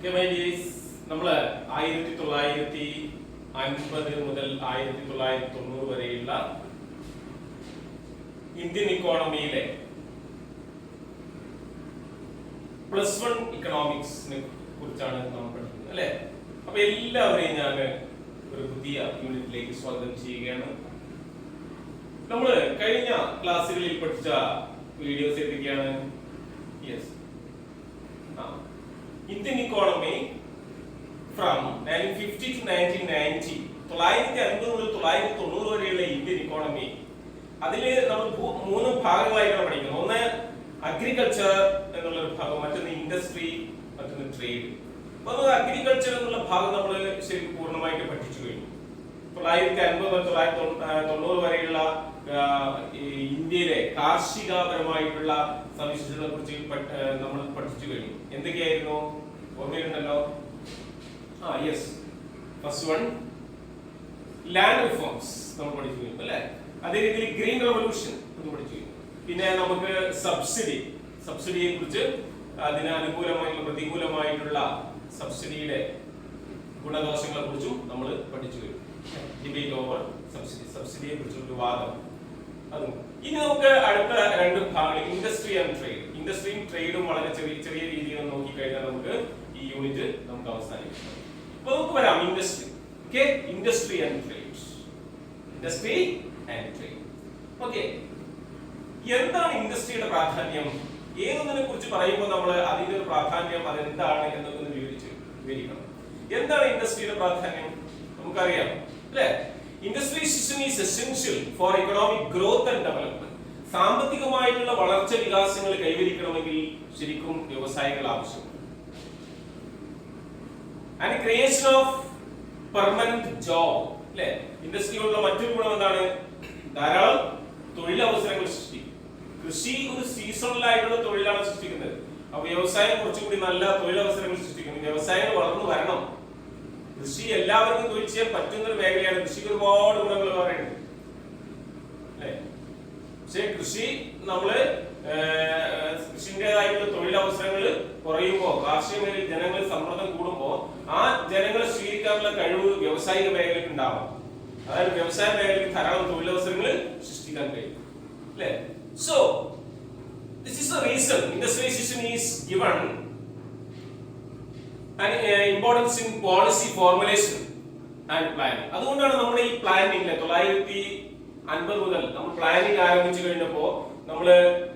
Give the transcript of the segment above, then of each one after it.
നമ്മള് 1950 മുതൽ 1990 വരെയുള്ള ഇന്ത്യൻ ഇക്കോണമിയിലെ +1 ഇക്കണോമിക്സിനെ കുറിച്ചാണ് നമ്മൾ പഠിക്കുന്നത് അല്ലെ. അപ്പൊ എല്ലാവരെയും ഞാൻ ഒരു പുതിയ യൂണിറ്റിലേക്ക് സ്വാഗതം ചെയ്യുകയാണ്. നമ്മൾ കഴിഞ്ഞ ക്ലാസ്സുകളിൽ പഠിച്ച വീഡിയോസ് ഏതൊക്കെയാണ്? ഇന്ത്യൻ ഇക്കോണമി ഫ്രം 1950 to 1990, 1950 മുതൽ 1990 വരെയുള്ള ഇന്ത്യൻ ഇക്കോണമി. അതില് നമ്മൾ 3 ഭാഗങ്ങളായിട്ടാണ് പഠിക്കുന്നത്. ഒന്ന് അഗ്രികൾച്ചർ എന്നുള്ള ഒരു ഭാഗം, മറ്റൊന്ന് ഇൻഡസ്ട്രി, മറ്റൊന്ന് ട്രേഡ്. അപ്പൊ അഗ്രികൾച്ചർ എന്നുള്ള ഭാഗം നമ്മൾ ശരിക്കും പൂർണ്ണമായിട്ട് പഠിച്ചു കഴിഞ്ഞു. 1950 മുതൽ 1990 വരെയുള്ള ഇന്ത്യയിലെ കാർഷികപരമായിട്ടുള്ള സവിശേഷതകളെ കുറിച്ച് നമ്മൾ പഠിച്ചു കഴിഞ്ഞു. എന്തൊക്കെയായിരുന്നു ഓർമ്മയുണ്ടല്ലോ? ഫസ്റ്റ് വൺ ലാൻഡ് റിഫോംസ് നമ്മൾ പഠിച്ചു കഴിഞ്ഞു അല്ലെ. അതേ രീതിയിൽ ഗ്രീൻ റെവല്യൂഷൻ എന്ന് പഠിച്ചു കഴിഞ്ഞു. പിന്നെ നമുക്ക് സബ്സിഡിയെ കുറിച്ച്, അതിന് അനുകൂലമായിട്ടുള്ള പ്രതികൂലമായിട്ടുള്ള സബ്സിഡിയുടെ ഗുണദോഷങ്ങളെ കുറിച്ചും നമ്മൾ പഠിച്ചു കഴിഞ്ഞു. ഡിബേറ്റ് ഓവർ സബ്സിഡിയെ കുറിച്ചുള്ള വാദം അതും. ഇനി നമുക്ക് അടുത്ത 2 ഭാഗങ്ങൾ ഇൻഡസ്ട്രി ആൻഡ് ട്രേഡ്. ഇൻഡസ്ട്രിയും ട്രേഡും വളരെ ചെറിയ രീതിയിൽ നോക്കി കഴിഞ്ഞാൽ നമുക്ക് ഈ യൂണിറ്റ് നമുക്ക് അവസാനിക്കും. അപ്പൊ നമുക്ക് വരാം industry. Industry and trade. Okay, എന്താണ് ഇൻഡസ്ട്രിയുടെ പ്രാധാന്യം? ഏതൊന്നിനെ കുറിച്ച് പറയുമ്പോൾ നമ്മൾ അതിന്റെ ഒരു പ്രാധാന്യം അതെന്താണ് എന്നൊക്കെ ഒന്ന് വിവരിക്കണം. എന്താണ് ഇൻഡസ്ട്രിയുടെ പ്രാധാന്യം? നമുക്കറിയാം അല്ലെ. Industrialization is essential for economic growth and development. സാമ്പത്തികമായിട്ടുള്ള വളർച്ച വികാസങ്ങൾ കൈവരിക്കണമെങ്കിൽ ശരിക്കും വ്യവസായങ്ങൾ ആവശ്യമാണ്. And creation of permanent job അല്ലെ. ഇൻഡസ്ട്രിയിലുള്ള മറ്റൊരു ഗുണം എന്താണ്? ധാരാളം തൊഴിലവസരങ്ങൾ സൃഷ്ടിക്കും. കൃഷി ഒരു സീസണലായിട്ടുള്ള തൊഴിലാണ് സൃഷ്ടിക്കുന്നത്. അപ്പൊ വ്യവസായം കുറച്ചുകൂടി നല്ല തൊഴിലവസരങ്ങൾ സൃഷ്ടിക്കുന്നു. വ്യവസായങ്ങൾ വളർന്നു വരണം. കൃഷി എല്ലാവർക്കും തൊഴിൽ ചെയ്യാൻ പറ്റുന്ന ഒരു മേഖലയാണ്. കൃഷിക്ക് ഒരുപാട് ഗുണങ്ങൾ പറയുന്നുണ്ട് അല്ലെ. പക്ഷെ കൃഷി കൃഷിൻ്റെതായിട്ടുള്ള തൊഴിലവസരങ്ങൾ കുറയുമ്പോൾ, കാർഷിക മേഖലയിൽ ജനങ്ങൾ സമ്മർദ്ദം കൂടുമ്പോൾ ആ ജനങ്ങളെ സ്വീകരിക്കാനുള്ള കഴിവ് വ്യവസായിക മേഖലയ്ക്ക് ഉണ്ടാവും. അതായത് വ്യവസായ മേഖലയ്ക്ക് ധാരാളം തൊഴിലവസരങ്ങൾ സൃഷ്ടിക്കാൻ കഴിയും അല്ലെ. So this is the reason industrialization is given an importance in policy formulation and planning. അതുകൊണ്ടാണ് നമ്മുടെ ഈ പ്ലാനിംഗിലെ 1950 മുതൽ നമ്മൾ പ്ലാനിംഗ് ആരംഭിച്ചു കഴിഞ്ഞപ്പോൾ നമ്മൾ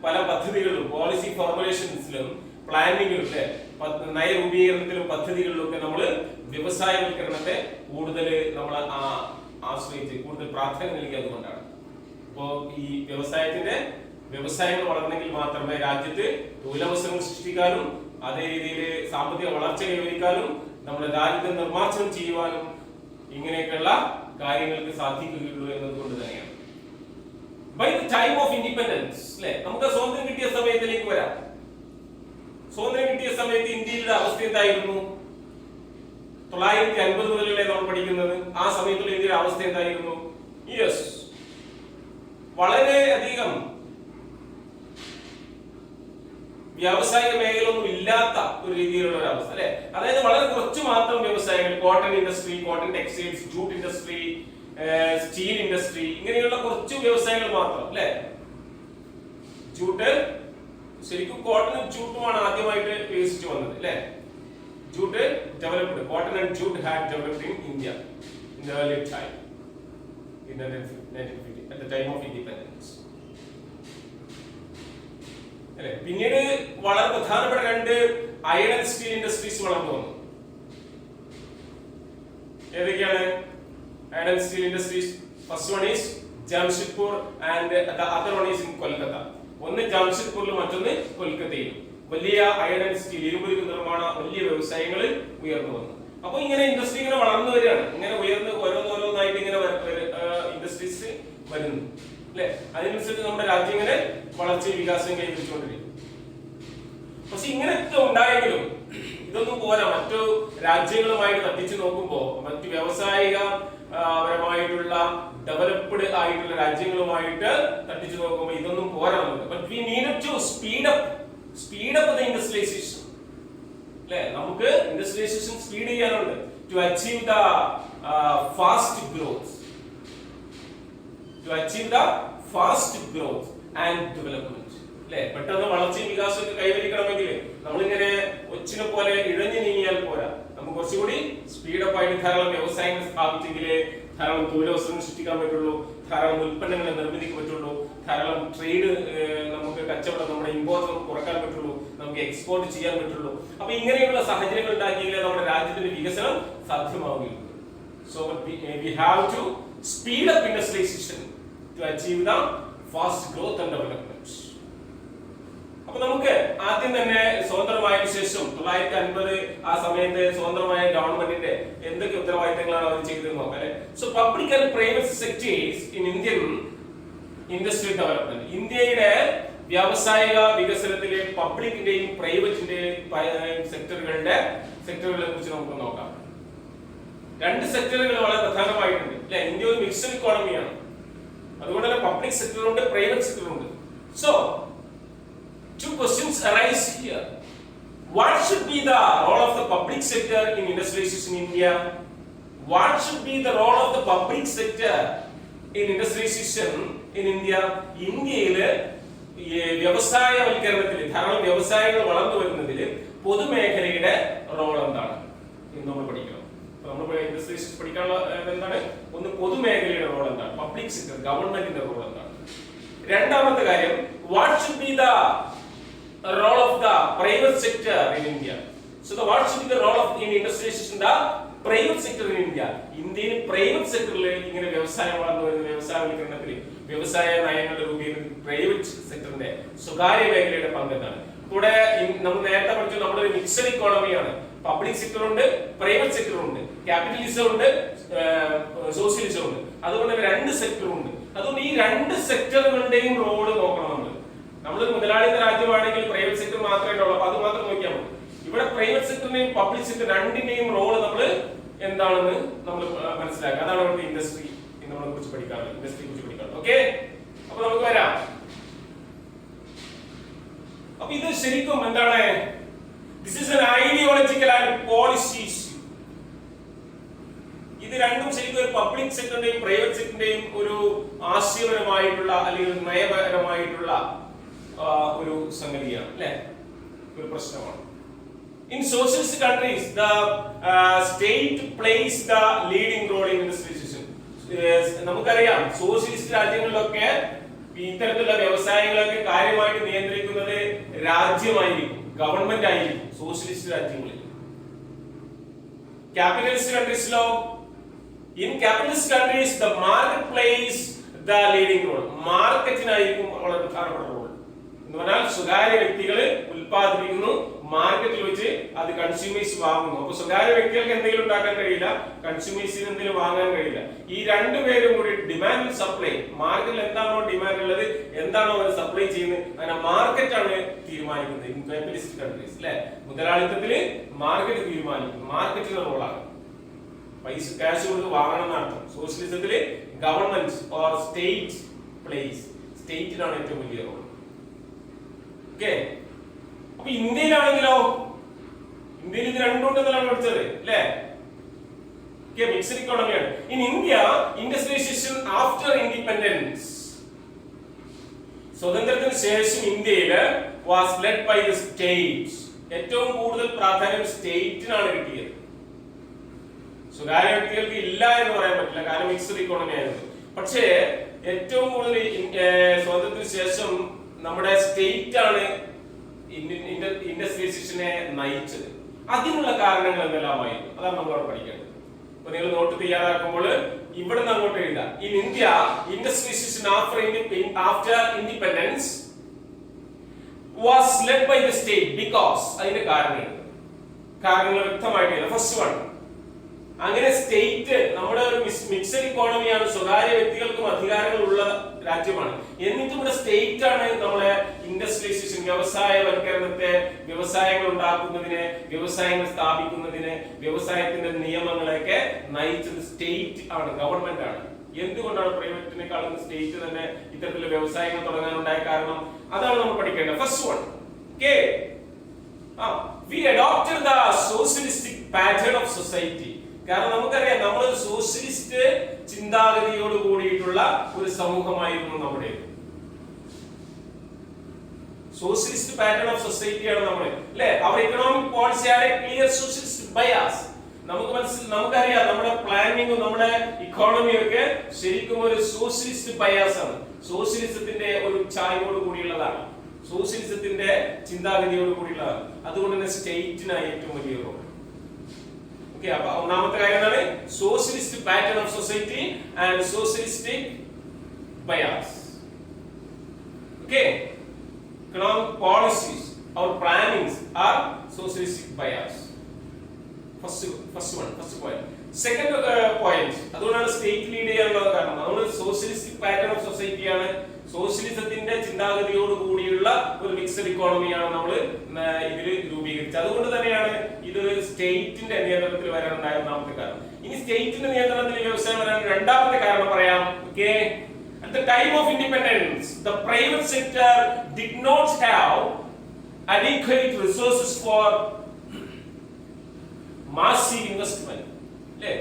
പല പദ്ധതികളിലും പോളിസി ഫോർമുലേഷൻസിലും പ്ലാനിംഗിലും നയരൂപീകരണത്തിലും പദ്ധതികളിലും ഒക്കെ നമ്മൾ വ്യവസായവൽക്കരണത്തെ കൂടുതൽ നമ്മൾ ആശ്രയിച്ച് കൂടുതൽ പ്രാധാന്യം നൽകിയത് കൊണ്ടാണ്. ഇപ്പോ ഈ വ്യവസായങ്ങൾ വളർന്നെങ്കിൽ മാത്രമേ രാജ്യത്ത് തൊഴിലവസരങ്ങൾ സൃഷ്ടിക്കാനും അതേ രീതിയിൽ സാമ്പത്തിക വളർച്ച കൈവരിക്കാനും നമ്മുടെ ദാരിദ്ര്യം നിർമ്മാർജ്ജനം ചെയ്യുവാനും ഇങ്ങനെയൊക്കെയുള്ള കാര്യങ്ങൾക്ക് സാധിക്കുകയുള്ളൂ എന്നതുകൊണ്ട് തന്നെയാണ്. By the time of independence അല്ലെ, നമുക്ക് സ്വാതന്ത്ര്യം കിട്ടിയ സമയത്തിലേക്ക് വരാം. സ്വാതന്ത്ര്യം കിട്ടിയ സമയത്ത് ഇന്ത്യയുടെ അവസ്ഥ എന്തായിരുന്നു? 1950 മുതലല്ലേ നമ്മൾ പഠിക്കുന്നത്. ആ സമയത്തുള്ള ഇന്ത്യയുടെ അവസ്ഥ എന്തായിരുന്നു? വളരെയധികം വ്യാവസായിക മേഖല ഒന്നും ഇല്ലാത്ത ഒരു രീതിയിലുള്ള ഒരു അവസ്ഥ അല്ലെ. അതായത് വളരെ കുറച്ച് മാത്രം വ്യവസായങ്ങൾ, cotton industry, cotton textiles, jute industry, steel industry, ഇങ്ങനെയുള്ള കുറച്ച് വ്യവസായങ്ങൾ മാത്രം അല്ലെ. ജൂട്ട് ശരിക്കും കോട്ടണും ജൂട്ടുമാണ് ആദ്യമായിട്ട് വികസിച്ചു വന്നത് അല്ലെ. Jute developed, cotton and jute had developed in India in the early time in 1950 at the time of independence. പിന്നീട് വളരെ പ്രധാനപ്പെട്ട 2 അയൺ ആൻഡ് സ്റ്റീൽ ഇൻഡസ്ട്രീസ് വളർന്നു വന്നു. ഏതൊക്കെയാണ് iron and steel industries? First one is Jamshedpur and the other one is in Kolkata. ഒന്ന് ജംഷഡ്പൂരിലും മറ്റൊന്ന് കൊൽക്കത്തയിലും വലിയ iron and steel ഇരുമ്പ് നിർമ്മാണ വലിയ വ്യവസായങ്ങൾ ഉയർന്നു വന്നു. അപ്പൊ ഇങ്ങനെ ഇൻഡസ്ട്രി ഇങ്ങനെ വളർന്നു വരികയാണ്. ഇങ്ങനെ ഉയർന്ന് ഓരോന്നായിട്ട് ഇങ്ങനെ ഇൻഡസ്ട്രീസ് വരുന്നു അല്ലെ. അതിനനുസരിച്ച് നമ്മുടെ രാജ്യം ഇങ്ങനെ വളർച്ചയും വികാസവും കൈവരിച്ചുകൊണ്ടിരിക്കും. പക്ഷെ ഇങ്ങനെയൊക്കെ ഉണ്ടായെങ്കിലും ഇതൊന്നും പോരാ. മറ്റു രാജ്യങ്ങളുമായിട്ട് തട്ടിച്ചു നോക്കുമ്പോൾ, മറ്റു വ്യവസായികപരമായിട്ടുള്ള ഡെവലപ്ഡ് ആയിട്ടുള്ള രാജ്യങ്ങളുമായിട്ട് തട്ടിച്ചു നോക്കുമ്പോൾ ഇതൊന്നും പോരാ നമുക്ക്. But we need to speed up the industrialization. അല്ലെ? നമുക്ക് ഇൻഡസ്ട്രിയലൈസേഷൻ സ്പീഡ് ചെയ്യാനുണ്ട് to achieve the fast growth, and development. അല്ലെ? പെട്ടെന്ന് വളർച്ചയും വികാസമൊക്കെ കൈവരിക്കണമെങ്കിൽ നമ്മളിങ്ങനെ ഒച്ചിനെ പോലെ ഇഴഞ്ഞു നീങ്ങിയാൽ പോരാ. നമുക്ക് കുറച്ചുകൂടി സ്പീഡപ്പ് ആയിട്ട് ധാരാളം വ്യവസായങ്ങൾ സ്ഥാപിച്ചെങ്കിലേ ധാരാളം തൊഴിലവസരങ്ങൾ സൃഷ്ടിക്കാൻ പറ്റുള്ളൂ, ധാരാളം ഉൽപ്പന്നങ്ങൾ നിർമ്മിക്കാൻ പറ്റുള്ളൂ, ധാരാളം ട്രേഡ് നമുക്ക് കച്ചവടം നമ്മുടെ ഇമ്പോർട്ട് നമുക്ക് കുറക്കാൻ പറ്റുള്ളൂ, നമുക്ക് എക്സ്പോർട്ട് ചെയ്യാൻ പറ്റുള്ളൂ. അപ്പൊ ഇങ്ങനെയുള്ള സാഹചര്യങ്ങൾ ഉണ്ടാക്കിയെങ്കിലേ നമ്മുടെ രാജ്യത്തിന്റെ വികസനം സാധ്യമാവുകയുള്ളൂ. So we have to speed up industrialization to achieve the fast growth and development. അപ്പൊ നമുക്ക് ആദ്യം തന്നെ സ്വതന്ത്രമായതിനു ശേഷം 1950 ആ സമയത്ത് സ്വതന്ത്രമായ ഗവൺമെന്റിന്റെ എന്തൊക്കെ ഉത്തരവാദിത്തങ്ങളാണ് അവർ ചെയ്തതെന്ന് നോക്കാം അല്ലെ. So public and private sectors in Indian industrial development, ഇന്ത്യയുടെ വ്യാവസായിക വികസനത്തിലെ പബ്ലിക്കിന്റെയും പ്രൈവറ്റിന്റെയും സെക്ടറുകളെ കുറിച്ച് നമുക്ക് നോക്കാം. രണ്ട് സെക്ടറുകൾ വളരെ പ്രധാനമായിട്ടുണ്ട് അല്ലെ. ഇന്ത്യ ഒരു മിക്സഡ് ഇക്കോണമിയാണ്, അതുകൊണ്ട് തന്നെ പബ്ലിക് സെക്ടർ ഉണ്ട്, പ്രൈവറ്റ് സെക്ടർ ഉണ്ട്. So two questions arise here. What should be the role of the public sector in industrialization in India? What should be the role of the public sector in industrialization in India? ഇന്ത്യയിലെ വ്യവസായവൽക്കരണത്തിൽ ധാരാളം വ്യവസായങ്ങൾ വളർന്നു വരുന്നതിൽ പൊതുമേഖലയുടെ role എന്താണ് എന്ന് നമ്മൾ പഠിക്കണം. നമ്മൾ ഇൻഡസ്ട്രിയലൈസേഷൻ പഠിക്കാനുള്ള എന്താണ്? ഒന്ന് പൊതുമേഖലയുടെ റോൾ എന്താണ്, പബ്ലിക് സെക്ടർ ഗവൺമെന്റിന്റെ റോൾ എന്താണ്. രണ്ടാമത്തെ കാര്യം, what should be the role of the private sector in India? So what should be the role of in industrialization the private sector in India? ഇന്ത്യയിൽ പ്രൈവറ്റ് സെക്ടറിൽ ഇങ്ങനെ വ്യവസായം വളർന്നു വരുന്ന വ്യവസായവൽക്കരണത്തിൽ വ്യവസായ നയങ്ങളുടെ രൂപീകരണത്തിൽ പ്രൈവറ്റ് സെക്ടറിന്റെ സ്വകാര്യ മേഖലയുടെ പങ്ക് എന്താണ്? ഇവിടെ നമ്മൾ നേരത്തെ പഠിച്ചു നമ്മുടെ ഒരു മിക്സഡ് ഇക്കോണമിയാണ്. പബ്ലിക് സെക്ടർ ഉണ്ട്, പ്രൈവറ്റ് സെക്ടർ ഉണ്ട്, ക്യാപിറ്റലിസം ഉണ്ട്, സോഷ്യലിസം ഉണ്ട്. അതുകൊണ്ട് രണ്ട് സെക്ടർ ഉണ്ട്. അതുകൊണ്ട് ഈ രണ്ട് സെക്ടറുകളുടെയും റോള് നോക്കണം. നമ്മളൊരു മുതലാളിത്ത രാജ്യമാണെങ്കിൽ പ്രൈവറ്റ് സെക്ടർ മാത്രമേ ഉള്ളൂ, അപ്പൊ അത് മാത്രം നോക്കിയാൽ മതി. ഇവിടെ പ്രൈവറ്റ് സെക്ടറിന്റെയും പബ്ലിക് സെക്ടർ രണ്ടിന്റെയും റോള് നമ്മൾ എന്താണെന്ന് നമ്മൾ മനസ്സിലാക്കുക. അതാണ് നമ്മുടെ ഇൻഡസ്ട്രി നമ്മളെ കുറിച്ച് പഠിക്കാറുള്ളത്, ഇൻഡസ്ട്രിയെ കുറിച്ച് പഠിക്കാറുള്ളത്. ഓക്കെ, അപ്പൊ നമുക്ക് വരാം. അപ്പൊ ഇത് ശരിക്കും എന്താണ്? This is an ideological and policy issue. ഇത് രണ്ടും ശരിക്കും ഒരു പബ്ലിക് സെക്ടറിന്റെയും പ്രൈവറ്റ് സെക്ടറിന്റെയും ഒരു ആശയപരമായിട്ടുള്ള അല്ലെങ്കിൽ നയപരമായിട്ടുള്ള ഒരു സംഗതിയാണ് അല്ലെ, ഒരു പ്രശ്നമാണ്. In socialist countries the state plays the leading role in industrialization. നമുക്കറിയാം സോഷ്യലിസ്റ്റ് രാജ്യങ്ങളിലൊക്കെ ഇത്തരത്തിലുള്ള വ്യവസായങ്ങളൊക്കെ കാര്യമായിട്ട് നിയന്ത്രിക്കുന്നത് രാജ്യമായിരിക്കും, ഗവൺമെന്റ് ആയിരിക്കും സോഷ്യലിസ്റ്റ് രാജ്യങ്ങളിൽ. ക്യാപിറ്റലിസ്റ്റ് കൺട്രീസിലോ, in capitalist countries the market plays the leading role. മാർക്കറ്റിനായിരിക്കും വളരെ പ്രധാനപ്പെട്ട റോൾ. എന്ന് പറഞ്ഞാൽ സ്വകാര്യ വ്യക്തികൾ ഉൽപ്പാദിപ്പിക്കുന്നു, മാർക്കറ്റിൽ വെച്ച് അത് കൺസ്യൂമേഴ്സ് വാങ്ങുന്നു. അപ്പൊ സ്വകാര്യ വ്യക്തികൾക്ക് എന്തെങ്കിലും ഉണ്ടാക്കാൻ കഴിയില്ല, കൺസ്യൂമേഴ്സിന് എന്തെങ്കിലും വാങ്ങാൻ കഴിയില്ല. ഈ രണ്ടുപേരും കൂടി ഡിമാൻഡ് സപ്ലൈ, മാർക്കറ്റിൽ എന്താണോ ഡിമാൻഡ് ഉള്ളത്, എന്താണോ അവർ സപ്ലൈ ചെയ്യുന്നത്, അങ്ങനെ മാർക്കറ്റാണ് തീരുമാനിക്കുന്നത്. ഇൻ ക്യാപിറ്റലിസ്റ്റ് കൺട്രീസ് അല്ലെ, മുതലാളിത്തത്തില് മാർക്കറ്റ് തീരുമാനിക്കും, മാർക്കറ്റിന്റെ റോളാണ്. പൈസ ക്യാഷ് കൊടുത്ത് വാങ്ങണം എന്നർത്ഥം. സോഷ്യലിസത്തില് ഗവൺമെന്റ് ഓർ സ്റ്റേറ്റ് പ്ലേസ്, സ്റ്റേറ്റിനാണ് ഏറ്റവും വലിയ റോൾ. ഓക്കെ, അപ്പൊ ഇന്ത്യയിലാണെങ്കിലോ, ഇന്ത്യയിൽ ഇത് രണ്ടുണ്ടെന്നാണ് പഠിച്ചത് അല്ലേ. മിക്സഡ് ഇക്കോണമിയാണ്. In India industrialization after independence, സ്വതന്ത്രത്തിന് ശേഷം ഇന്ത്യയില് was led by the state. ഏറ്റവും കൂടുതൽ പ്രാധാന്യം സ്റ്റേറ്റിനാണ് കിട്ടിയത്. സ്വകാര്യ വ്യക്തികൾക്ക് ഇല്ല എന്ന് പറയാൻ പറ്റില്ല, കാരണം മിക്സഡ് ഇക്കോണമി ആയിരുന്നു. പക്ഷേ ഏറ്റവും കൂടുതൽ സ്വാതന്ത്ര്യത്തിന് ശേഷം നമ്മുടെ സ്റ്റേറ്റ് ആണ് ഇൻഡസ്ട്രിയലൈസേഷനെ നയിച്ചത്. അതിനുള്ള കാരണങ്ങൾ എന്തെല്ലാമായിരുന്നു, അതാണ് നമ്മൾ അവിടെ പഠിക്കേണ്ടത്. അപ്പൊ നിങ്ങൾ നോട്ട് തയ്യാറാക്കുമ്പോൾ ഇവിടെ നിന്ന് അങ്ങോട്ട് എഴുതാം. In India industrialization after independence was led by the state because. അതിന്റെ കാരണങ്ങൾ വ്യക്തമായിട്ട്. ഫസ്റ്റ് വൺ, അങ്ങനെ സ്റ്റേറ്റ് നമ്മുടെ ഒരു മിക്സഡ് ഇക്കോണമിയാണ്, സ്വകാര്യ വ്യക്തികൾക്കും അധികാരങ്ങൾ ഉള്ള രാജ്യമാണ്. എന്നിട്ടും ഇവിടെ സ്റ്റേറ്റ് ആണ് നമ്മളെ ഇൻഡസ്ട്രിയലൈസേഷൻ, വ്യവസായവൽക്കരണത്തെ, വ്യവസായങ്ങൾ ഉണ്ടാക്കുന്നതിനെ, വ്യവസായങ്ങൾ സ്ഥാപിക്കുന്നതിനെ, വ്യവസായത്തിന്റെ നിയമങ്ങളെയൊക്കെ നയിച്ചത് സ്റ്റേറ്റ് ആണ്, ഗവൺമെന്റ് ആണ്. എന്തുകൊണ്ടാണ് പ്രൈവറ്റിനെക്കാളും സ്റ്റേറ്റ് തന്നെ ഇത്തരത്തിലുള്ള വ്യവസായങ്ങൾ തുടങ്ങാനുണ്ടായ കാരണം? അതാണ് നമ്മൾ പഠിക്കേണ്ടത്. First one, okay. we adopted the socialistic pattern of society. കാരണം നമുക്കറിയാം നമ്മൾ സോഷ്യലിസ്റ്റ് ചിന്താഗതിയോട് കൂടിയിട്ടുള്ള ഒരു സമൂഹമായിരുന്നു നമ്മുടെ. സോഷ്യലിസ്റ്റ് പാറ്റേൺ ഓഫ് സൊസൈറ്റി ആണ് നമ്മൾ, അല്ലേ? അവർ economic policy had a clear socialist bias. നമുക്കറിയാം നമ്മുടെ പ്ലാനിങ്ങും നമ്മുടെ ഇക്കോണമിയും ഒക്കെ ശരിക്കും ഒരു സോഷ്യലിസ്റ്റ് ബയാസ് ആണ്. സോഷ്യലിസത്തിന്റെ ഒരു ചായയോട് കൂടിയുള്ളതാണ്, സോഷ്യലിസത്തിന്റെ ചിന്താഗതിയോട് കൂടിയുള്ളതാണ്. അതുകൊണ്ട് തന്നെ സ്റ്റേറ്റിനാണ് ഏറ്റവും വലിയ റോൾ. ഓക്കെ, അപ്പൊ ഒന്നാമത്തെ കാര്യം എന്താണ്? Socialist pattern of society and socialistic bias. Okay, economic policies or plannings are socialistic bias. First point. Second point, അതുകൊണ്ടാണ് സ്റ്റേറ്റ് ലീഡ് ചെയ്യാനുള്ള കാരണം. നമ്മൾ സോഷ്യലിസ്റ്റിക് പാറ്റേൺ ഓഫ് സൊസൈറ്റി ആണ്, സോഷ്യലിസത്തിന്റെ ചിന്താഗതിയോട് കൂടിയുള്ള ഒരു മിക്സഡ് ഇക്കോണമിയാണ് നമ്മൾ ഇതിൽ രൂപീകരിച്ചത്. അതുകൊണ്ട് തന്നെയാണ് ഇത് സ്റ്റേറ്റിന്റെ നിയന്ത്രണത്തിൽ വരാനുണ്ടായ ഒന്നാമത്തെ കാരണം. ഇനി സ്റ്റേറ്റിന്റെ നിയന്ത്രണത്തിൽ വ്യവസായം വരാൻ രണ്ടാമത്തെ കാരണം പറയാം. Okay, at the time of independence, the private sector did not have adequate resources for massive investment. അല്ലേ?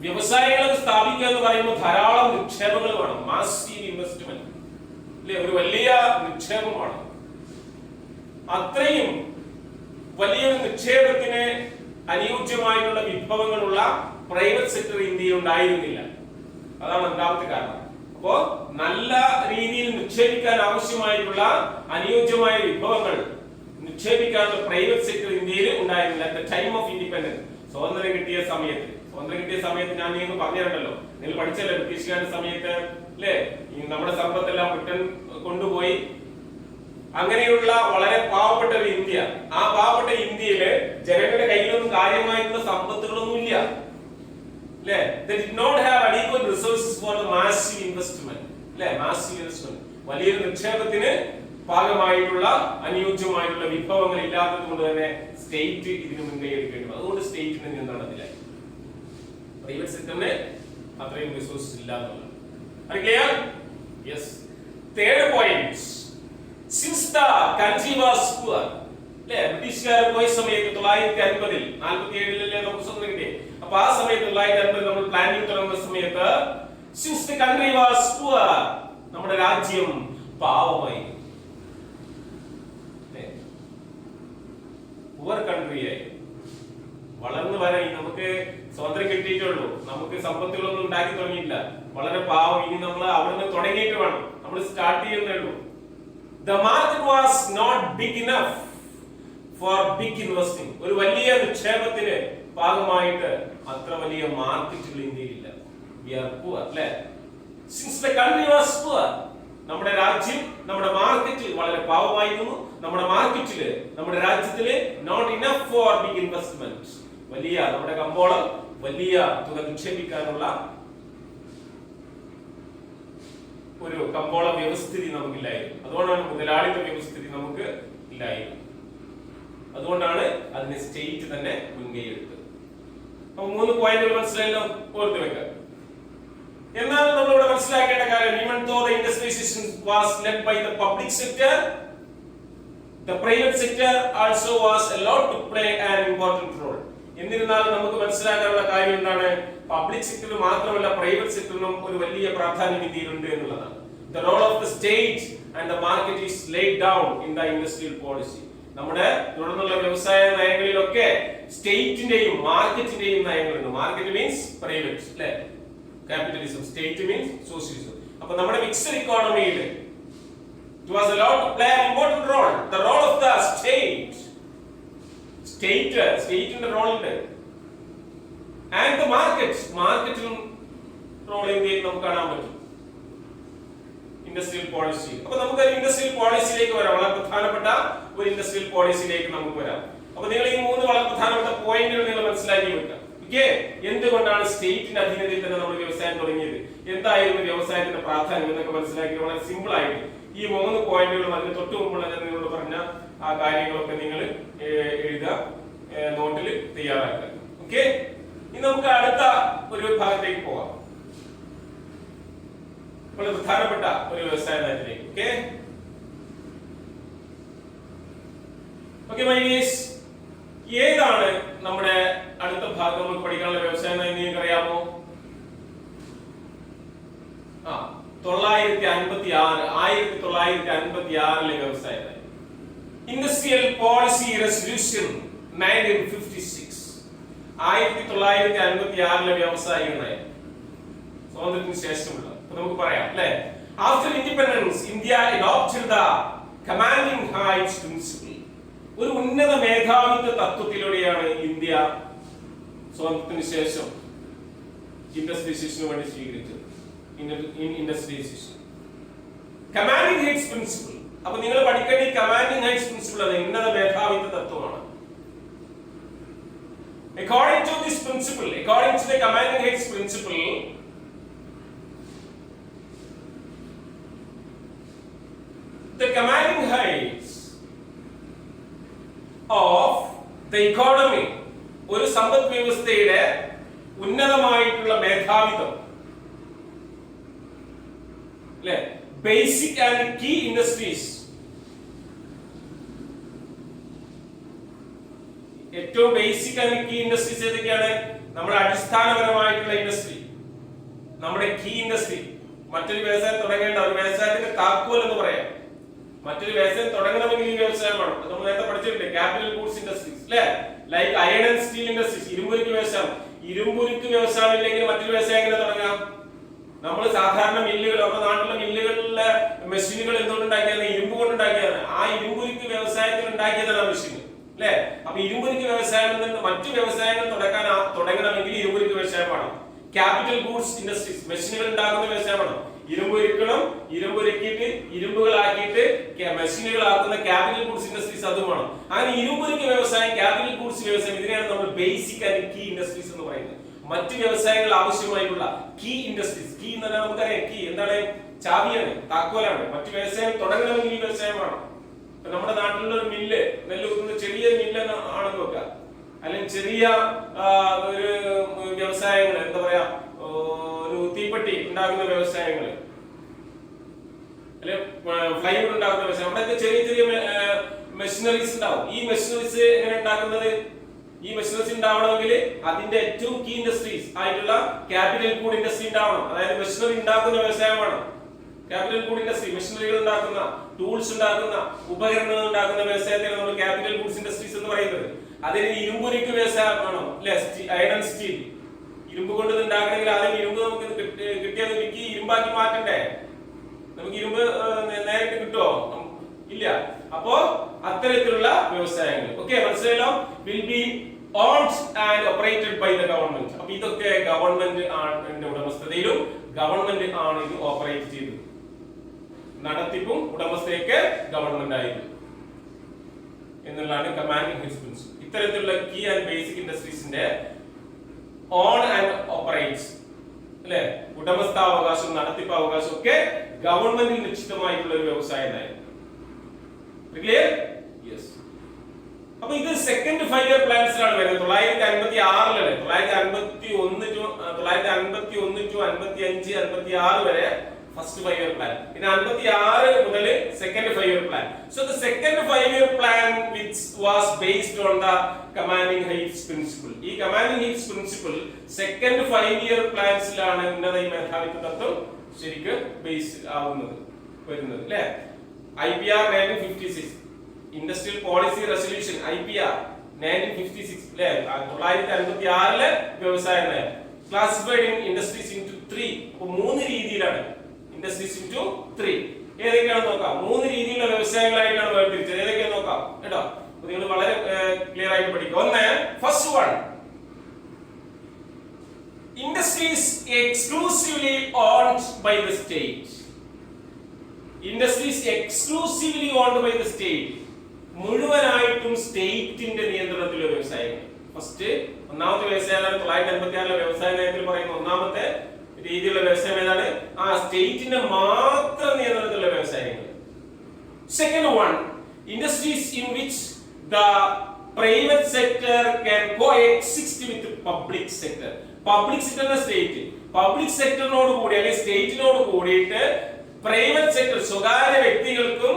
വ്യവസായങ്ങൾ സ്ഥാപിക്കുക എന്ന് പറയുമ്പോൾ ധാരാളം നിക്ഷേപങ്ങൾ വേണം. മാസീവ് ഇൻവെസ്റ്റ്മെന്റ്, അല്ലേ? ഒരു വലിയ നിക്ഷേപമാണ്. അത്രയും വലിയൊരു നിക്ഷേപത്തിന് അനുയോജ്യമായിട്ടുള്ള വിഭവങ്ങളുള്ള പ്രൈവറ്റ് സെക്ടർ ഇന്ത്യയിൽ ഉണ്ടായിരുന്നില്ല. അതാണ് രണ്ടാമത്തെ കാരണം. അപ്പോ നല്ല രീതിയിൽ നിക്ഷേപിക്കാൻ ആവശ്യമായിട്ടുള്ള അനുയോജ്യമായ വിഭവങ്ങൾ നിക്ഷേപിക്കാനുള്ള പ്രൈവറ്റ് സെക്ടർ ഇന്ത്യയിൽ ഉണ്ടായിരുന്നില്ല. At the time of independence, സ്വാതന്ത്ര്യം കിട്ടിയ സമയത്ത് ഞാൻ നിങ്ങൾ പറഞ്ഞിട്ടുണ്ടല്ലോ, നിങ്ങൾ പഠിച്ചല്ലോ ബ്രിട്ടീഷുകാരുടെ സമയത്ത്, അല്ലേ? നമ്മുടെ സമ്പത്തെല്ലാം ബ്രിട്ടൻ കൊണ്ടുപോയി. അങ്ങനെയുള്ള വളരെ പാവപ്പെട്ട ഒരു ഇന്ത്യ, ആ പാവപ്പെട്ട ഇന്ത്യയില് ജനങ്ങളുടെ കയ്യിലൊന്നും കാര്യമായിട്ടുള്ള സമ്പത്തുകളൊന്നും ഇല്ല. They did not have adequate resources for the massive investment. Massive investment. വലിയൊരു നിക്ഷേപത്തിന് ഭാഗമായിട്ടുള്ള അനുയോജ്യമായിട്ടുള്ള വിഭവങ്ങൾ ഇല്ലാത്തത് കൊണ്ട് തന്നെ സ്റ്റേറ്റ് ഇതിന് മുൻകൈ എടുക്കേണ്ടി. അതുകൊണ്ട് സ്റ്റേറ്റിന് നിയന്ത്രണത്തിലായി, പ്രൈവറ്റ് സെക്ടറിന് അത്രയും റിസോഴ്സസ് ഇല്ല എന്നുള്ളത്. Clear? Yes. Third point, since the country was poor, അല്ലേ? ബ്രിട്ടീഷുകാർ പോയ സമയത്ത് 950 47 നമുക്ക് സ്വന്തം കിട്ടിയേ. അപ്പൊ ആ സമയത്ത് 950 നമ്മൾ പ്ലാനിംഗ് തുടങ്ങുന്ന സമയത്ത് since the country was poor, നമ്മുടെ രാജ്യം പാവമായി, പുവർ കൺട്രി ആയി. വളർന്നു വരാൻ നമുക്ക് സ്വാതന്ത്ര്യം കിട്ടിയിട്ടുള്ളൂ, നമുക്ക് സമ്പത്തുകളൊന്നും ഉണ്ടാക്കി തുടങ്ങിയില്ല, വളരെ പാവം. ഇനി നമ്മൾ അവിടുന്ന് തുടങ്ങിയിട്ട് വേണം, നമ്മൾ സ്റ്റാർട്ട് ചെയ്യുന്നേ ഉള്ളൂ. The market was not big enough for big investing. ഒരു വലിയ നിക്ഷേപത്തിന് ഭാഗമായിട്ട് അത്ര വലിയ മാർക്കറ്റുകൾ ഇന്ത്യയിലില്ല. We are poor, അല്ലേ? Since the country was poor, നമ്മുടെ രാജ്യം, നമ്മുടെ മാർക്കറ്റ് വളരെ പാവമായിരുന്നു. നമ്മുടെ രാജ്യത്തില് not enough for big investment, വലിയ നമ്മുടെ കമ്പോളം വലിയ തുക നിക്ഷേപിക്കാനുള്ള ഒരു കമ്പോള വ്യവസ്ഥിതി നമുക്കില്ലായിരുന്നു. അതുകൊണ്ടാണ് മുതലാളിത്ത വ്യവസ്ഥിതി നമുക്ക് ഇല്ലായിരുന്നു. അതുകൊണ്ടാണ് അതിനെ സ്റ്റേറ്റ് തന്നെ മുൻകൈ എടുത്തത്. അപ്പൊ 3 പോയിന്റുകൾ മനസ്സിലായല്ലോ, ഓർത്ത് വെക്കുക. എന്നാൽ നമ്മളിവിടെ മനസ്സിലാക്കേണ്ട കാര്യം, even though the industrialization was led by the public sector, the private sector also was allowed to play an important role. എന്നിരുന്നാലും നമുക്ക് മനസ്സിലാക്കാനുള്ള കാര്യം എന്താണ്? പബ്ലിക് സെക്ടർ മാത്രമല്ല പ്രൈവറ്റ് സെക്ടറിനും ഒരു വലിയ പ്രാധാന്യം ഇന്ത്യയിലുണ്ട് എന്നുള്ളതാണ്. The role of the state and the market is laid down in the industrial policy. നമ്മുടെ തുടർന്നുള്ള വ്യവസായ നയങ്ങളിലൊക്കെ സ്റ്റേറ്റിന്റെയും മാർക്കറ്റിന്റെയും നയങ്ങളുണ്ട്. മാർക്കറ്റ് മീൻസ് പ്രൈവറ്റ്, അല്ലേ? Capitalism, state means socialism. അപ്പൊ നമ്മുടെ mixed ഇക്കോണമിയിൽ it was allowed to play an important role, the role of the state. സ്റ്റേറ്റിന്റെ role ഉണ്ട്. and the മാർക്കറ്റിലും role ഇന്ത്യയിൽ നമുക്ക് കാണാൻ പറ്റും. Industrial policy. അപ്പൊ നമുക്ക് ഇൻഡസ്ട്രിയൽ പോളിസിയിലേക്ക് വരാം. വളരെ പ്രധാനപ്പെട്ട ഒരു ഇൻഡസ്ട്രിയൽ പോളിസിയിലേക്ക് നമുക്ക് വരാം. അപ്പൊ നിങ്ങൾ ഈ 3 വളരെ പ്രധാനപ്പെട്ട പോയിന്റുകൾ നിങ്ങൾ മനസ്സിലാക്കി വെക്കുക. എന്തുകൊണ്ടാണ് സ്റ്റേറ്റിന്റെ അധീനതയിൽ തന്നെ നമ്മൾ വ്യവസായം തുടങ്ങിയത്, എന്തായിരുന്നു വ്യവസായത്തിന്റെ പ്രാധാന്യം എന്നൊക്കെ മനസ്സിലാക്കി വളരെ സിമ്പിൾ ആയിട്ട് ഈ 3 പോയിന്റുകളും അതിന് തൊട്ട് മുമ്പുള്ള ഞാൻ നിങ്ങളോട് പറഞ്ഞ ആ കാര്യങ്ങളൊക്കെ നിങ്ങൾ എഴുതുക, നോട്ടിൽ തയ്യാറാക്കുക. ഓക്കെ, ഇനി നമുക്ക് അടുത്ത ഒരു ഭാഗത്തേക്ക് പോകാം, വളരെ പ്രധാനപ്പെട്ട ഒരു വ്യവസായ നയത്തിലേക്ക്. ഓക്കെ, ഓക്കെ മൈനീസ്, ഏതാണ് നമ്മുടെ അടുത്ത ഭാഗം നമുക്ക് പഠിക്കാനുള്ള വ്യവസായം എന്ന് നിങ്ങൾക്ക് അറിയാമോ? 1956 വ്യവസായം. Industrial policy resolution 1956. 1956 വ്യവസായിക നയം, സ്വാതന്ത്ര്യത്തിന് ശേഷമുള്ള. നമുക്ക് പറയാം അല്ലെ, after independence India adopted the commanding heights principle. ഒരു ഉന്നത മേധാവിത്വ തത്വത്തിലൂടെയാണ് ഇന്ത്യ സ്വാതന്ത്ര്യത്തിന് ശേഷം ഇൻഡസ്ട്രിയലൈസേഷന് വേണ്ടി സ്വീകരിച്ചത്. Industrialization commanding heights principle. അപ്പൊ നിങ്ങൾ പഠിക്കേണ്ട ഈ കമാൻഡിംഗ് ഹൈറ്റ്സ് പ്രിൻസിപ്പിൾ അത് ഉന്നത മേധാവിത്വ തത്വമാണ്. According to this principle, according to the commanding heights principle, the commanding heights of the economy, ഒരു സമ്പദ് വ്യവസ്ഥയുടെ ഉന്നതമായിട്ടുള്ള മേധാവിത്വം അല്ലെ, ബേസിക് ആൻഡ് കീ ഇൻഡസ്ട്രീസ്, ഏറ്റവും ബേസിക് ആൻഡ് കീ ഇൻഡസ്ട്രീസ് ഏതൊക്കെയാണ്? നമ്മുടെ അടിസ്ഥാനപരമായിട്ടുള്ള ഇൻഡസ്ട്രി, നമ്മുടെ കീ ഇൻഡസ്ട്രി. മറ്റൊരു വ്യവസായം തുടങ്ങേണ്ട, ഒരു വ്യവസായത്തിന്റെ താക്കോൽ എന്ന് പറയാം. മറ്റൊരു വ്യവസായം തുടങ്ങണമെങ്കിൽ ഈ വ്യവസായം വേണം. നമ്മൾ നേരത്തെ പഠിച്ചിട്ടുണ്ട്, ക്യാപിറ്റൽ ഗൂഡ്സ് ഇൻഡസ്ട്രീസ് അല്ലെ, like iron and steel industries, ഇരുമ്പുരുക്ക് വ്യവസായം. ഇരുമ്പുരുക്ക് വ്യവസായം ഇല്ലെങ്കിൽ മറ്റൊരു വ്യവസായം എങ്ങനെ തുടങ്ങാം? നമ്മൾ സാധാരണ മില്ലുകൾ, നമ്മുടെ നാട്ടിലെ മില്ലുകളിലെ മെഷീനുകൾ എന്തുകൊണ്ടുണ്ടാക്കിയാണ്? ഇരുമ്പ് കൊണ്ടുണ്ടാക്കിയതാണ്. ആ ഇരുമ്പുരുക്ക് വ്യവസായത്തിൽ ഉണ്ടാക്കിയതാണ് ആ മെഷീൻ അല്ലെ. അപ്പൊ ഇരുമ്പുരുക്ക് വ്യവസായം മറ്റു വ്യവസായങ്ങൾ തുടങ്ങണമെങ്കിൽ ഇരുമ്പുരുക്ക് വ്യവസായം വേണം. ക്യാപിറ്റൽ ഗൂഡ്സ് ഇൻഡസ്ട്രീസ്, മെഷീനുകൾ ഉണ്ടാക്കുന്ന വ്യവസായം വേണം. ഇരുമ്പുരുക്കണം, ഇരുമ്പുരുക്കിയിട്ട് ഇരുമ്പുകളാക്കിയിട്ട് മെഷീനുകളാക്കുന്ന ക്യാപിറ്റൽ ഗൂഡ്സ് ഇൻഡസ്ട്രീസ് അതും വേണം. അങ്ങനെ ഇരുമ്പുരുക്ക് വ്യവസായം, ക്യാപിറ്റൽ ഗൂഡ്സ് വ്യവസായം, ഇതിനെയാണ് നമ്മൾ ബേസിക് ആൻഡ് കീ ഇൻഡസ്ട്രീസ് എന്ന് പറയുന്നത്. മറ്റു വ്യവസായങ്ങൾ ആവശ്യമായിട്ടുള്ള കീ ഇൻഡസ്ട്രീസ്. കീ എന്ന് പറഞ്ഞാൽ നമുക്കറിയാം, കീ എന്താണ്? ചാവിയാണ്, താക്കോലാണ്. മറ്റു വ്യവസായം തുടങ്ങണമെങ്കിൽ ഈ വ്യവസായം വേണം. നമ്മുടെ നാട്ടിലുള്ള ഒരു മില്ല്, നെല്ല് കുത്തുന്ന ചെറിയ മില്ല് ആണെന്ന് വെക്കുക, അല്ലെങ്കിൽ ചെറിയ ഒരു വ്യവസായങ്ങൾ, എന്താ പറയാ, ഒരു തീപ്പെട്ടി ഉണ്ടാക്കുന്ന വ്യവസായങ്ങൾ, അല്ലെ ഫ്ലൈവുഡ് ഉണ്ടാക്കുന്ന വ്യവസായം, അവിടെയൊക്കെ ചെറിയ ചെറിയ മെഷീനറീസ് ഉണ്ടാവും. ഈ മെഷീനറീസ് എങ്ങനെ ഉണ്ടാക്കുന്നത്? ഈ മെഷീനറീസ് ഉണ്ടാവണമെങ്കിൽ അതിന്റെ ഏറ്റവും കീ ഇൻഡസ്ട്രീസ് ആയിട്ടുള്ള ക്യാപിറ്റൽ ഗൂഡ് ഇൻഡസ്ട്രി ഉണ്ടാവണം. അതായത് മെഷീനറി ഉണ്ടാക്കുന്ന വ്യവസായം വേണം. ക്യാപിറ്റൽ ഗൂഡ് ഇൻഡസ്ട്രി, മെഷീനറികൾ ഉണ്ടാക്കുന്ന, ടൂൾസ് ഉണ്ടാക്കുന്ന, ഉപകരണങ്ങൾ ഉണ്ടാക്കുന്ന വ്യവസായത്തെ നമ്മൾ ക്യാപിറ്റൽ ഗൂഡ്സ് ഇൻഡസ്ട്രീസ് എന്ന് പറയുന്നത്. അതിന് ഇരുമ്പുരുക്ക് വ്യവസായം വേണം അല്ലെ, അയൺ ആൻഡ് സ്റ്റീൽ. ഇരുമ്പ് കൊണ്ട് ഉണ്ടാക്കണമെങ്കിൽ ആദ്യം ഇരുമ്പ് നമുക്ക് കിട്ടിയത് ഉരുക്കി ഇരുമ്പാക്കി മാറ്റണ്ടേ? നമുക്ക് ഇരുമ്പ് നേരിട്ട് കിട്ടുമോ? ഇല്ല. അപ്പോ അത്തരത്തിലുള്ള വ്യവസായങ്ങൾ, ഓക്കെ മനസ്സിലായല്ലോ, will be owned and operated by the government. അപ്പൊ ഇതൊക്കെ ഗവൺമെന്റ് ആണ് ഉടമസ്ഥതയിലും, ഗവൺമെന്റ് ആണ് ഇത് ഓപ്പറേറ്റ് ചെയ്തത്. നടത്തിപ്പും ഉടമസ്ഥയൊക്കെ ഗവൺമെന്റ് ആയിരുന്നു എന്നുള്ളതാണ് കമാൻഡിംഗ് ഹൈറ്റ്സ് പ്രിൻസിപ്പിൾ. ഇത്തരത്തിലുള്ള കീ ആൻഡ് ബേസിക് ഇൻഡസ്ട്രീസിന്റെ ഓൺ ആൻഡ് ഓപ്പറേറ്റ്സ് അല്ലെ, ഉടമസ്ഥാവകാശം, നടത്തിപ്പാവകാശം ഒക്കെ ഗവൺമെന്റിൽ നിശ്ചിതമായിട്ടുള്ള ഒരു വ്യവസായ നയം. ക്ലിയർ? യെസ്. അപ്പൊ ഇത് സെക്കൻഡ് 5 ഇയർ പ്ലാൻസിലാണ് വരുന്നത്. 1956 951 to 55 56 വരെ ഫസ്റ്റ് 5 ഇയർ പ്ലാൻ. പിന്നെ 56 മുതൽ second 5 year plan. So the second 5 year plan which was based on the commanding heights principle. ഈ commanding heights principle second 5 year പ്ലാൻസിലാണ് ഉന്നത മേധാവിത്വ തത്വം ശരിക്കും ബേസ് ആവുന്നത്, വരുന്നത് അല്ലേ. IPR 1956, industrial policy resolution IPR 1956 അല്ലേ, 1956 വ്യവസായ നയം. Classified in industries into 3. അപ്പോൾ 3 രീതിയിലാണ് ഇൻഡസ്ട്രീസ് ഇൻടു 3. ഏതൊക്കെയാണെന്ന് നോക്കാം. 3 രീതിയിലുള്ള വ്യവസായങ്ങളായിട്ടാണ് വേർതിരിച്ചത്. ഏതൊക്കെയാണെന്ന് നോക്കാം കേട്ടോ. നിങ്ങൾ വളരെ ക്ലിയർ ആയിട്ട് പഠിക്കുക. ഒന്ന്, first one, industries exclusively owned by the state. Industries exclusively owned by the state, മുഴുവനായിട്ടും സ്റ്റേറ്റിന്റെ നിയന്ത്രണത്തിലുള്ള വ്യവസായങ്ങൾ. ഫസ്റ്റ് ഒന്നാമത്തെ വ്യവസായം 1956 വ്യവസായ നയത്തിൽ പറയുന്ന ഒന്നാമത്തെ രീതിയിലുള്ള വ്യവസായം ഏതാണ്? ആ സ്റ്റേറ്റിന്റെ മാത്രം നിയന്ത്രണത്തിലുള്ള വ്യവസായങ്ങൾ. Second one, industries in which the private sector can coexist with public sector. Public സെക്ടറിന്റെ സ്റ്റേറ്റ്, പബ്ലിക് സെക്ടറിനോട് കൂടി അല്ലെങ്കിൽ സ്റ്റേറ്റിനോട് കൂടിയിട്ട് പ്രൈവറ്റ് സെക്ടർ സ്വകാര്യ വ്യക്തികൾക്കും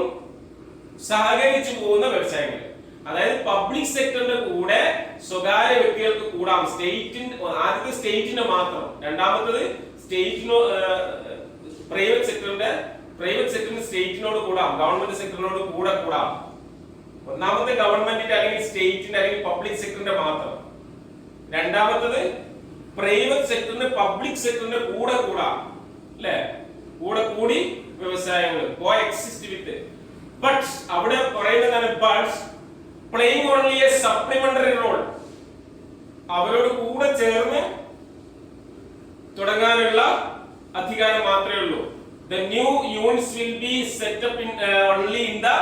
സഹകരിച്ചു പോകുന്ന വ്യവസായങ്ങൾ. അതായത് പബ്ലിക് സെക്ടറിന്റെ കൂടെ സ്വകാര്യ വ്യക്തികൾക്ക് കൂടാം. ആദ്യത്തെ സ്റ്റേറ്റിന്റെ മാത്രം, രണ്ടാമത്തത് സ്റ്റേറ്റിനോ പ്രൈവറ്റ് സെക്ടറിന് സ്റ്റേറ്റിനോട് കൂടാം, ഗവൺമെന്റ് സെക്ടറിനോട് കൂടാം. ഒന്നാമത്തെ ഗവൺമെന്റിന്റെ അല്ലെങ്കിൽ സ്റ്റേറ്റിന്റെ അല്ലെങ്കിൽ പബ്ലിക് സെക്ടറിന്റെ മാത്രം. രണ്ടാമത്തത് പ്രൈവറ്റ് സെക്ടറിന് പബ്ലിക് സെക്ടറിന്റെ കൂടാം, അല്ലെ? കൂടി വ്യവസായങ്ങൾ കോഎക്സിസ്റ്റ് വിത്ത്. ബട്ട് അവിടെ പറയുന്നതാണ് but playing only a supplementary role. അവരോട് കൂടെ ചേർന്ന് തുടങ്ങാനുള്ള അധികാരം മാത്രമേ ഉള്ളൂ. The new units will be set up only in the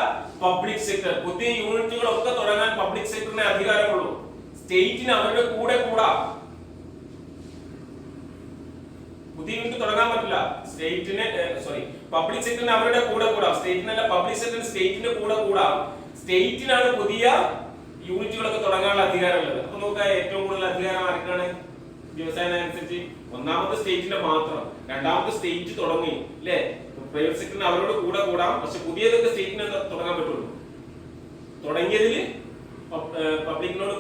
public sector. പുതിയ യൂണിറ്റുകളൊക്കെ തുടങ്ങാൻ പബ്ലിക് സെക്ടറിന് അധികാരമുള്ളൂ. സ്റ്റേറ്റിന് അവരുടെ കൂടെ കൂടാം. പുതിയ യൂണിറ്റ് തുടങ്ങാൻ പറ്റില്ല. പബ്ലിക് സെക്ടറിന് അവരുടെ കൂടെ കൂടാം. സ്റ്റേറ്റിനല്ല, പബ്ലിക് സെക്ടറിന് സ്റ്റേറ്റിന്റെ കൂടെ കൂടാം. സ്റ്റേറ്റിനാണ് പുതിയ യൂണിറ്റുകളൊക്കെ തുടങ്ങാനുള്ള അധികാരമുള്ളത്. അപ്പൊ നോക്കുക, ഏറ്റവും കൂടുതൽ അധികാരം ആർക്കാണ്? വ്യവസായം അനുസരിച്ച് ഒന്നാമത്തെ സ്റ്റേറ്റിന്റെ മാത്രം, രണ്ടാമത്തെ സ്റ്റേറ്റ് തുടങ്ങി, അല്ലെ? പ്രൈവറ്റ് സെക്ടറിന് അവരോട് കൂടാം, പക്ഷെ പുതിയതൊക്കെ സ്റ്റേറ്റിന് തുടങ്ങാൻ പറ്റുള്ളൂ. തുടങ്ങിയതിൽ പബ്ലിക്കിനോട്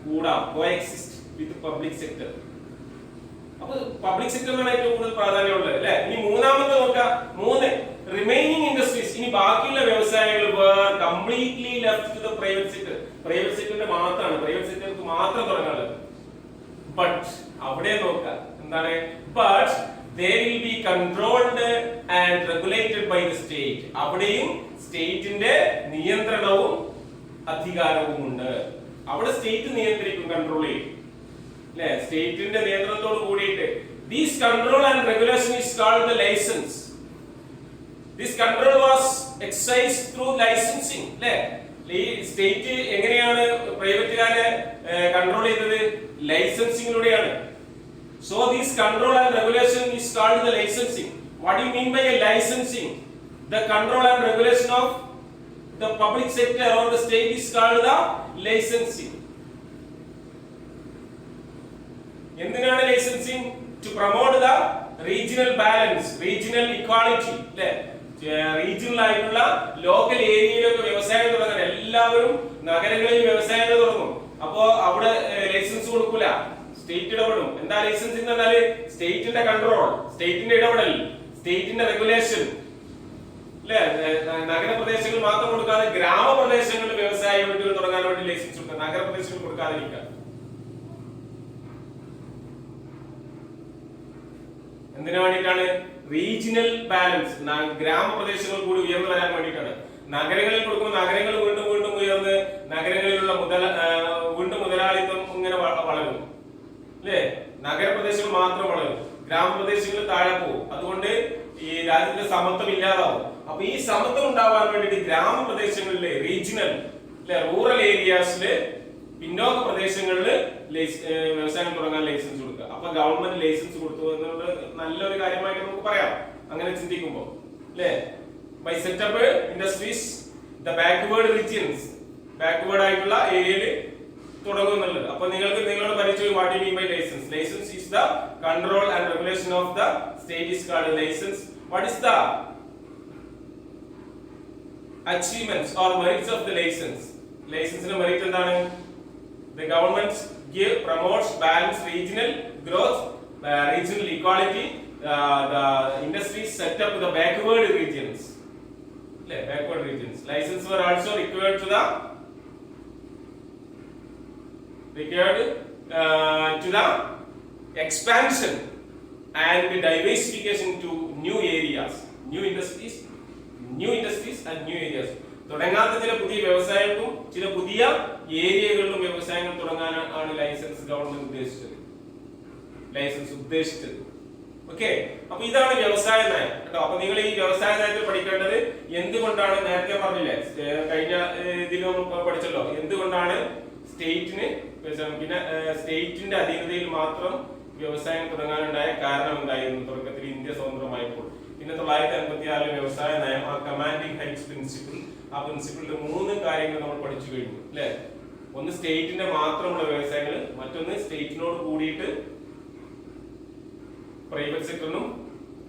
കൂടാം, കോഎക്സിസ്റ്റ് വിത്ത് പബ്ലിക് സെക്ടർ. അപ്പൊ പബ്ലിക് സെക്ടറിനാണ് ഏറ്റവും കൂടുതൽ പ്രാധാന്യമുള്ളത്, അല്ലെ? ഇനി മൂന്നാമത്തെ നോക്കാം, 3 റിമൈനിങ് ഇൻഡസ്ട്രീസ്. ഇനി ബാക്കിയുള്ള വ്യവസായങ്ങൾ completely left to the private sector. Private സെക്ടറിന്റെ മാത്രമാണ്, പ്രൈവറ്റ് സെക്ടർക്ക് മാത്രം തുടങ്ങാനുള്ളത്. ബട്ട് അവിടെ നോക്കാം എന്താണ്? But they will be controlled and regulated by the state. അവിടെയും സ്റ്റേറ്റിന്റെ നിയന്ത്രണവും അധികാരവും ഉണ്ട്. അവിടെ സ്റ്റേറ്റ് നിയന്ത്രിക്കും, കൺട്രോൾ ചെയ്യും, അല്ലെ? സ്റ്റേറ്റിന്റെ നിയന്ത്രണത്തോട് കൂടിയിട്ട് this control and regulation is called the license. This control was exercised through licensing, അല്ലെ? ഈ സ്റ്റേറ്റ് എങ്ങനെയാണ് പ്രൈവറ്റുകാരെ കൺട്രോൾ ചെയ്തത്? ലൈസൻസിങ്ങിലൂടെയാണ്. So this control and regulation is called the licensing. What do you mean by a licensing? The control and regulation of the public sector or the state is called the licensing. എന്തിനാണ് licensing? To promote the regional balance, regional equality, അല്ലെ? Regional ആയിട്ടുള്ള local ഏരിയയിലൊക്കെ വ്യവസായം തുടങ്ങാൻ എല്ലാവരും നഗരങ്ങളിൽ വ്യവസായങ്ങൾ തുടങ്ങും. അപ്പോ അവിടെ ലൈസൻസ് കൊടുക്കൂല, സ്റ്റേറ്റ് ഇടപെടും. എന്താ ലൈസൻസിംഗ് എന്നാൽ? സ്റ്റേറ്റിന്റെ കൺട്രോൾ, സ്റ്റേറ്റിന്റെ ഇടപെടൽ, സ്റ്റേറ്റിന്റെ റെഗുലേഷൻ, അല്ലെ? നഗരപ്രദേശങ്ങൾ മാത്രം കൊടുക്കാതെ ഗ്രാമപ്രദേശങ്ങളിൽ വ്യവസായ യൂണിറ്റുകൾ തുടങ്ങാൻ വേണ്ടി ലൈസൻസ് കൊടുക്കുക, നഗരപ്രദേശങ്ങൾ കൊടുക്കാതിരിക്കുക. എന്തിനു വേണ്ടിയിട്ടാണ്? റീജിയണൽ ബാലൻസ്, ഗ്രാമപ്രദേശങ്ങൾ കൂടി ഉയർന്നു വരാൻ വേണ്ടിയിട്ടാണ്. നഗരങ്ങളിൽ കൊടുക്കുമ്പോൾ നഗരങ്ങൾ വീണ്ടും ഉയർന്ന് നഗരങ്ങളിലുള്ള മുതലാളിത്തം ഇങ്ങനെ വളരും, അല്ലേ? നഗരപ്രദേശങ്ങൾ മാത്രം വളരും, ഗ്രാമപ്രദേശങ്ങൾ താഴെ പോകും. അതുകൊണ്ട് ഈ രാജ്യത്തെ സമത്വം ഇല്ലാതാവും. അപ്പൊ ഈ സമത്വം ഉണ്ടാവാൻ വേണ്ടിയിട്ട് ഗ്രാമപ്രദേശങ്ങളിലെ റീജിയണൽ, അല്ലെ, റൂറൽ ഏരിയാസില്, പിന്നോക്ക പ്രദേശങ്ങളിൽ വ്യവസായം തുടങ്ങാൻ ലൈസൻസ് കൊടുക്കുക. അപ്പൊ ഗവൺമെന്റ് ലൈസൻസ് കൊടുത്തു എന്നുള്ളത് നല്ലൊരു കാര്യമായിട്ട് നമുക്ക് പറയാം, അങ്ങനെ ചിന്തിക്കുമ്പോൾ, അല്ലെ? By set up industries the backward regions, backward ആയിട്ടുള്ള ഏരിയയിൽ തുടങ്ങും എന്നുള്ളത്. അപ്പൊ നിങ്ങളോട് പരിചയം what you mean by licence. Licence is the control and regulation of the state is called licence. What is the achievements or merits of the licence? ലൈസൻസിന്റെ merit എന്താണ്? The government promotes balanced regional growth, regional equality. The industries set up the backward regions. Backward regions. Licenses were also required to the expansion and diversification to new areas, new industries and new areas. തുടങ്ങാത്ത ചില പുതിയ വ്യവസായങ്ങൾക്കും ചില പുതിയ ഏരിയകളിലും വ്യവസായങ്ങൾ തുടങ്ങാനാണ് licence government ഉദ്ദേശിച്ചത്. Okay, അപ്പൊ ഇതാണ് വ്യവസായ നയം കേട്ടോ. അപ്പൊ നിങ്ങൾ ഈ വ്യവസായ നയത്തിൽ പഠിക്കേണ്ടത് എന്തുകൊണ്ടാണ്, നേരത്തെ പറഞ്ഞില്ലേ, കഴിഞ്ഞ ഇതിൽ നമ്മൾ പഠിച്ചല്ലോ, എന്തുകൊണ്ടാണ് സ്റ്റേറ്റിന് പിന്നെ സ്റ്റേറ്റിന്റെ അധീനതയിൽ മാത്രം വ്യവസായം തുടങ്ങാനുണ്ടായ കാരണം എന്തായിരുന്നു തുടക്കത്തിൽ ഇന്ത്യ സ്വതന്ത്രമായപ്പോൾ. പിന്നെ 1956 വ്യവസായ നയം, ആ കമാൻഡിംഗ് ഹൈറ്റ്സ് പ്രിൻസിപ്പിൾ, ആ പ്രിൻസിപ്പിളിന്റെ 3 കാര്യങ്ങൾ നമ്മൾ പഠിച്ചു കഴിഞ്ഞു, അല്ലെ? ഒന്ന് സ്റ്റേറ്റിന്റെ മാത്രമുള്ള വ്യവസായങ്ങൾ, മറ്റൊന്ന് സ്റ്റേറ്റിനോട് കൂടിയിട്ട് പ്രൈവറ്റ് സെക്ടറിനും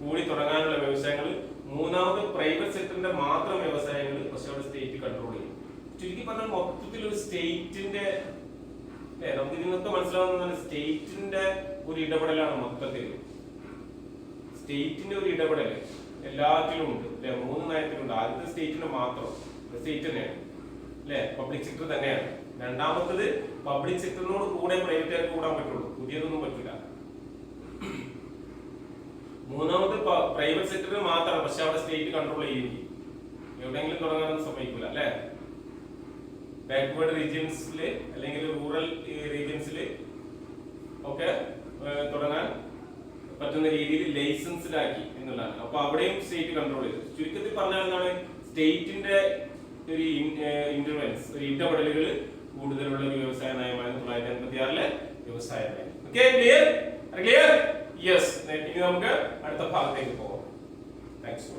കൂടി തുടങ്ങാനുള്ള വ്യവസായങ്ങൾ, മൂന്നാമത് പ്രൈവറ്റ് സെക്ടറിന്റെ മാത്രം വ്യവസായങ്ങൾ, പക്ഷെ അവിടെ സ്റ്റേറ്റ് കൺട്രോൾ ചെയ്യും. ചുരുക്കി പറഞ്ഞാൽ മൊത്തത്തിൽ ഒരു സ്റ്റേറ്റിന്റെ നമുക്ക് ഇതിനൊക്കെ മനസ്സിലാവുന്ന സ്റ്റേറ്റിന്റെ ഒരു ഇടപെടലാണ് മൊത്തത്തിൽ. സ്റ്റേറ്റിന്റെ ഒരു ഇടപെടൽ എല്ലാത്തിലും ഉണ്ട് അല്ലെ, 3 നയത്തിലുണ്ട്. ആദ്യത്തെ സ്റ്റേറ്റിന് മാത്രം സ്റ്റേറ്റ് തന്നെയാണ് അല്ലെ, പബ്ലിക് സെക്ടർ തന്നെയാണ്. രണ്ടാമത്തത് പബ്ലിക് സെക്ടറിനോട് കൂടെ പ്രൈവറ്റുകാർക്ക് കൂടാൻ പറ്റുള്ളൂ, പുതിയതൊന്നും പറ്റില്ല. മൂന്നാമത് പ്രൈവറ്റ് സെക്ടറിന് മാത്രമാണ്, പക്ഷെ അവിടെ സ്റ്റേറ്റ് കൺട്രോൾ ചെയ്യും, എവിടെയെങ്കിലും തുടങ്ങാനൊന്നും സമ്മതിക്കില്ല അല്ലെ. ബാക്ക്വേർഡ് റീജിയൻസില് അല്ലെങ്കിൽ റൂറൽ റീജിയൻസില് ഒക്കെ തുടങ്ങാൻ പറ്റുന്ന രീതിയിൽ ലൈസൻസിലാക്കി എന്നുള്ളതാണ്. അപ്പൊ അവിടെയും സ്റ്റേറ്റ് കൺട്രോൾ ചെയ്തു. ചുരുക്കത്തിൽ പറഞ്ഞാൽ എന്താണ്, സ്റ്റേറ്റിന്റെ ഒരു ഇന്റർവെൻസ്, ഒരു ഇടപെടലുകൾ കൂടുതലുള്ള ഒരു വ്യവസായ നയമാണ് 1986 വ്യവസായ നയം. Okay, clear? യെസ്. ഇനി നമുക്ക് അടുത്ത ഭാഗത്തേക്ക് പോകാം. താങ്ക്സ്.